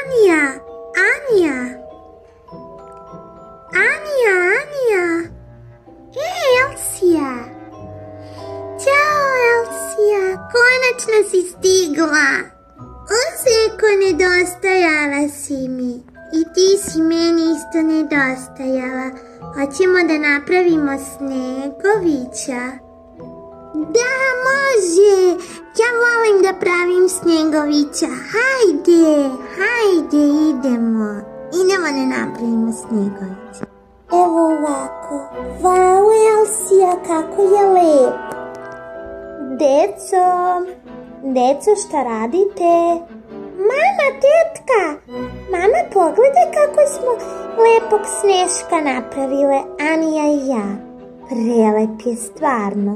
Anija, Anija. Anija, Anija. Elsija. Ćao, Elsija. Konačno si stigla. Oseko, nedostajala si mi. I ti si meni isto nedostajala. Hoćemo da napravimo Snegovića. Da, može. Ja volim da pravim Snegovića. Hajde, hajde, idemo. Idemo da napravimo Snegovića. Evo ovako. Vau, Elsija, kako je lep. Deco, šta radite? Mama, tetka. Mama, pogledaj kako smo lepog Sneška napravile, Anija i ja. Prelep je stvarno.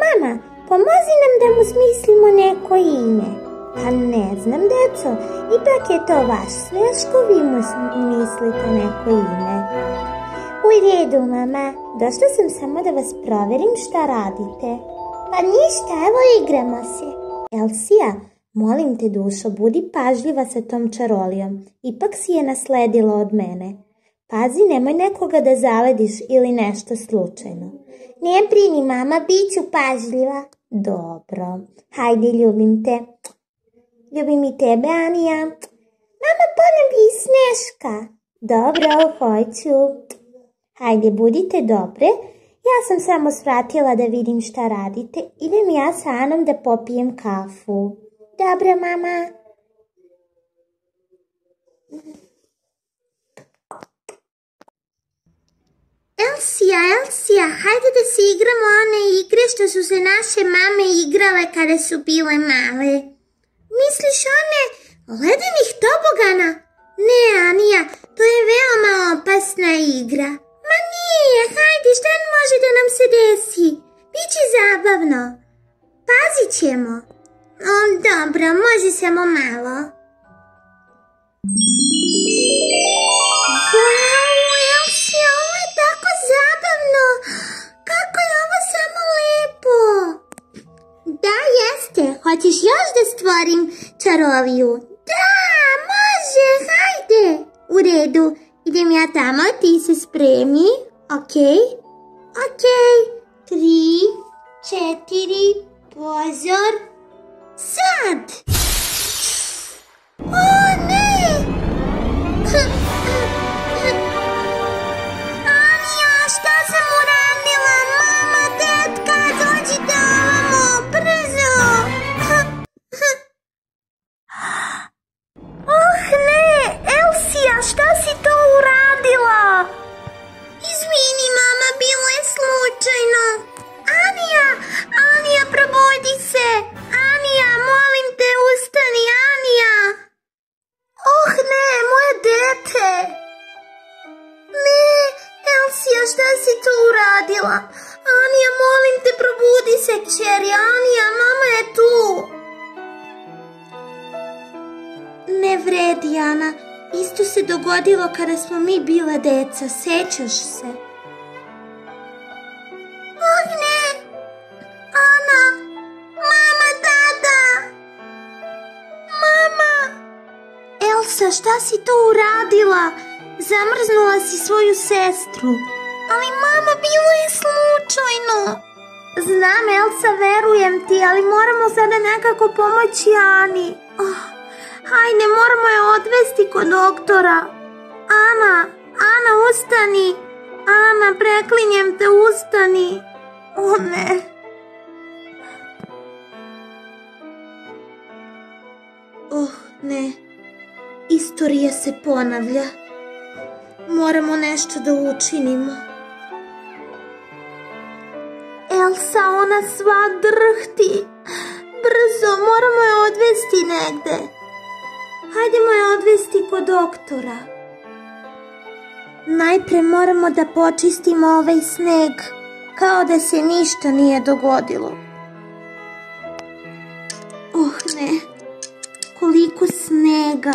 Mama, pomozi nam da mu smislimo neko ime. Pa ne znam, deco, ipak je to vaš Sneško, vi mu mislite neko ime. U redu, mama, došla sam samo da vas proverim šta radite. Pa ništa, evo igramo se. Elsija, molim te dušo, budi pažljiva sa tom čarolijom. Ipak si je nasledila od mene. Pazi, nemoj nekoga da zalediš ili nešto slučajno. Ne brini, mama, bit ću pažljiva. Dobro, hajde, ljubim te. Ljubim i tebe, Anija. Mama, poljubi i Sneška. Dobro, hoću. Hajde, budite dobre. Ja sam samo svratila da vidim šta radite. Idem ja sa Anom da popijem kafu. Dobro, mama. Elsija, hajde da se igramo one igre što su se naše mame igrale kada su bile male. Misliš one ledenih tobogana? Ne, Anija, to je veoma opasna igra. Ma nije, hajde, šta može da nam se desi? Biće zabavno. Pazit ćemo. Dobro, može samo malo. Wow, Elsija, ovo je tako zabavno. Kako je ovo samo lepo. Da, jeste. Hoćeš još da stvorim čaroliju? Da, može, hajde. U redu, idem ja tamo, ti se spremi. Okej. 3, 4, pozor. Sad! O, ne! Anija, šta sam uradila? Mama, tetka, dođite ovamo, brzo! Ne, Elsija, šta si to uradila? Izvini, mama, bilo je slučajno. Anija, probudi se. Anija, molim te, ustani, Anija. Ne, moje dete. Ne, Elsija, šta si tu uradila? Anija, molim te, probudi se, kćeri. Anija, mama je tu. Ne vredi, Ana. Isto se dogodilo kada smo mi bile deca, sećaš se? Ne! Ana! Mama, tata! Mama! Elsa, šta si to uradila? Zamrznula si svoju sestru. Ali mama, bilo je slučajno. Znam, Elsa, verujem ti, ali moramo sada nekako pomoći Ani. Hajde, moramo je odvesti kod doktora. Ana, ustani. Ana, preklinjem te, ustani. Ne. Ne. Istorija se ponavlja. Moramo nešto da učinimo. Elsa, ona sva drhti. Brzo, moramo je odvesti negde. Hajdemo je odvesti kod doktora. Najpre moramo da počistimo ovaj sneg, kao da se ništa nije dogodilo. Ne, koliko snega.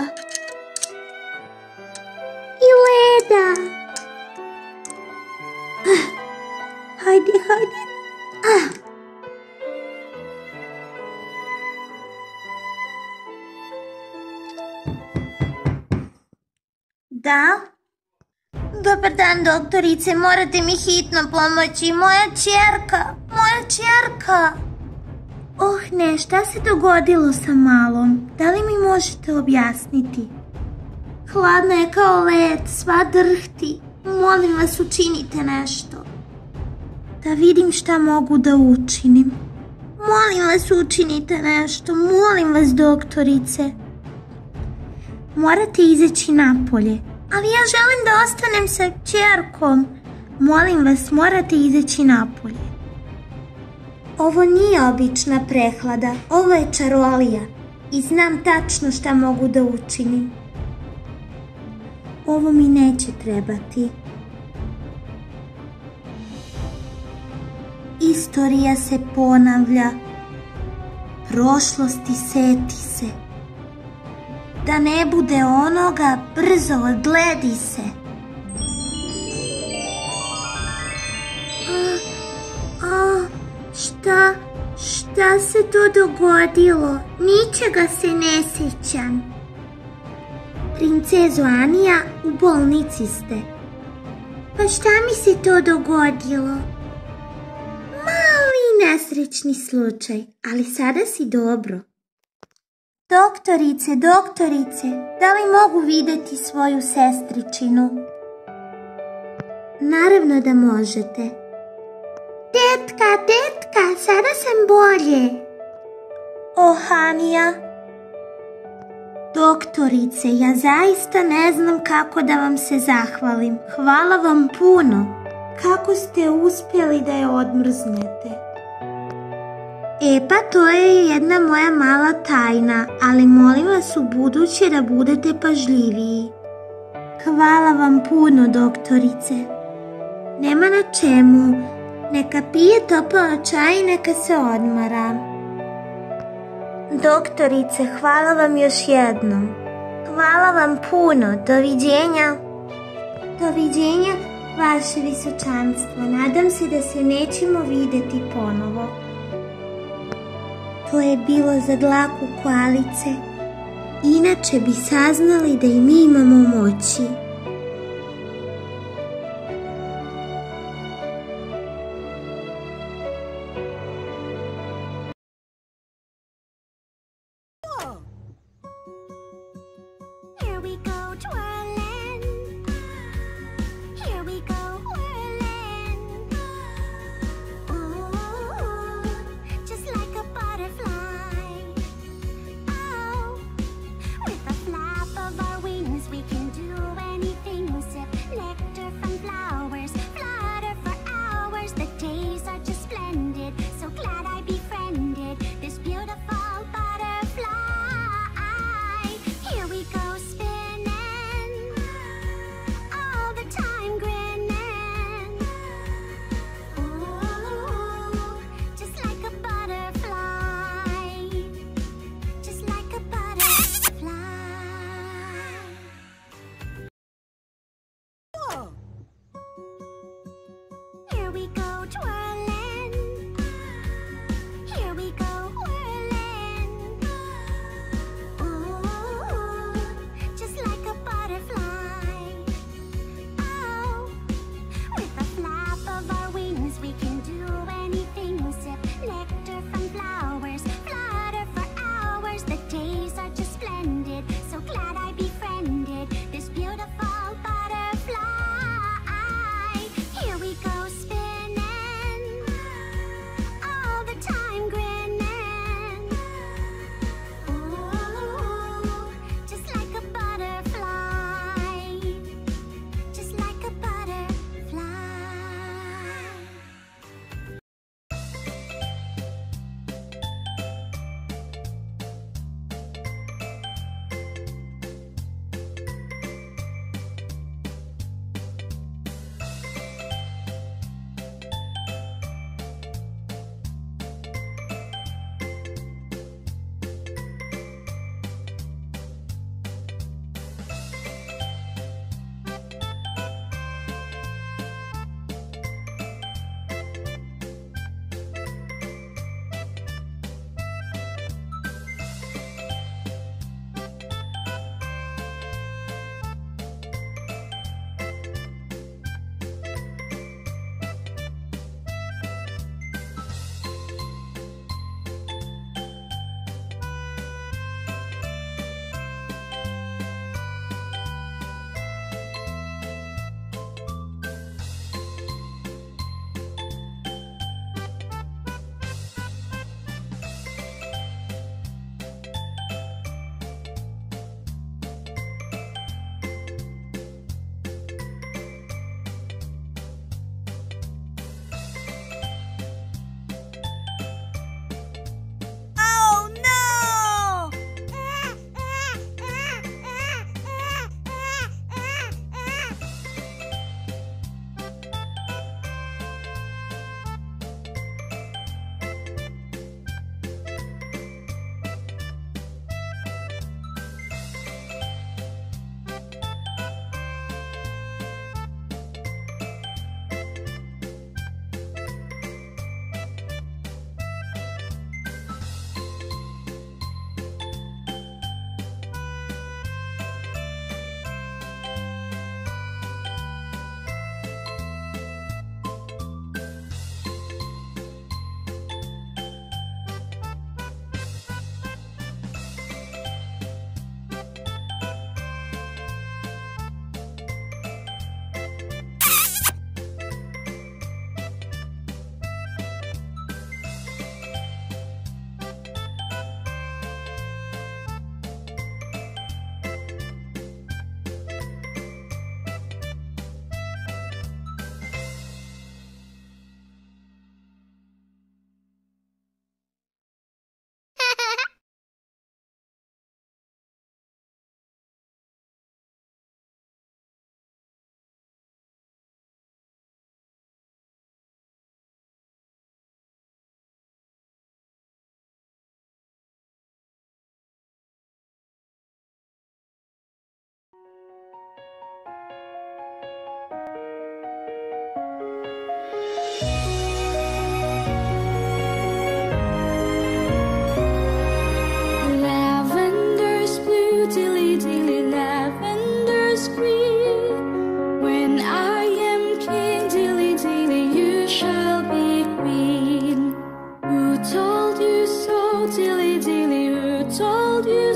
I leda. Hajde. Da? Dobar dan, doktorice, morate mi hitno pomoći. Moja ćerka. Ne, šta se dogodilo sa malom? Da li mi možete objasniti? Hladna je kao led, sva drhti. Molim vas, učinite nešto. Da vidim šta mogu da učinim. Molim vas, učinite nešto. Molim vas, doktorice. Morate izaći napolje. Ali ja želim da ostanem sa ćerkom. Molim vas, morate izaći napolje. Ovo nije obična prehlada. Ovo je čarolija. I znam tačno šta mogu da učinim. Ovo mi neće trebati. Istorija se ponavlja. Prošlosti seti se. Da ne bude onoga, brzo odledi se. Šta se to dogodilo? Ničega se ne sjećam. Princezo Anija, u bolnici ste. Pa šta mi se to dogodilo? Mali nesrećni slučaj, ali sada si dobro. Doktorice, da li mogu vidjeti svoju sestričinu? Naravno da možete. Tetka, sada sam bolje. Anija. Doktorice, ja zaista ne znam kako da vam se zahvalim. Hvala vam puno. Kako ste uspjeli da je odmrznete? Pa to je jedna moja mala tajna, ali molim vas u buduće da budete pažljiviji. Hvala vam puno, doktorice. Nema na čemu. Neka pije topao čaj i neka se odmara. Doktorice, hvala vam još jednom. Hvala vam puno. Doviđenja. Doviđenja, vaše visočanstvo. Nadam se da se nećemo vidjeti ponovo. To je bilo za dlaku koalice. Inače bi saznali da i mi imamo moći. With a flap of our wings, we can do anything. dilly dilly, who told you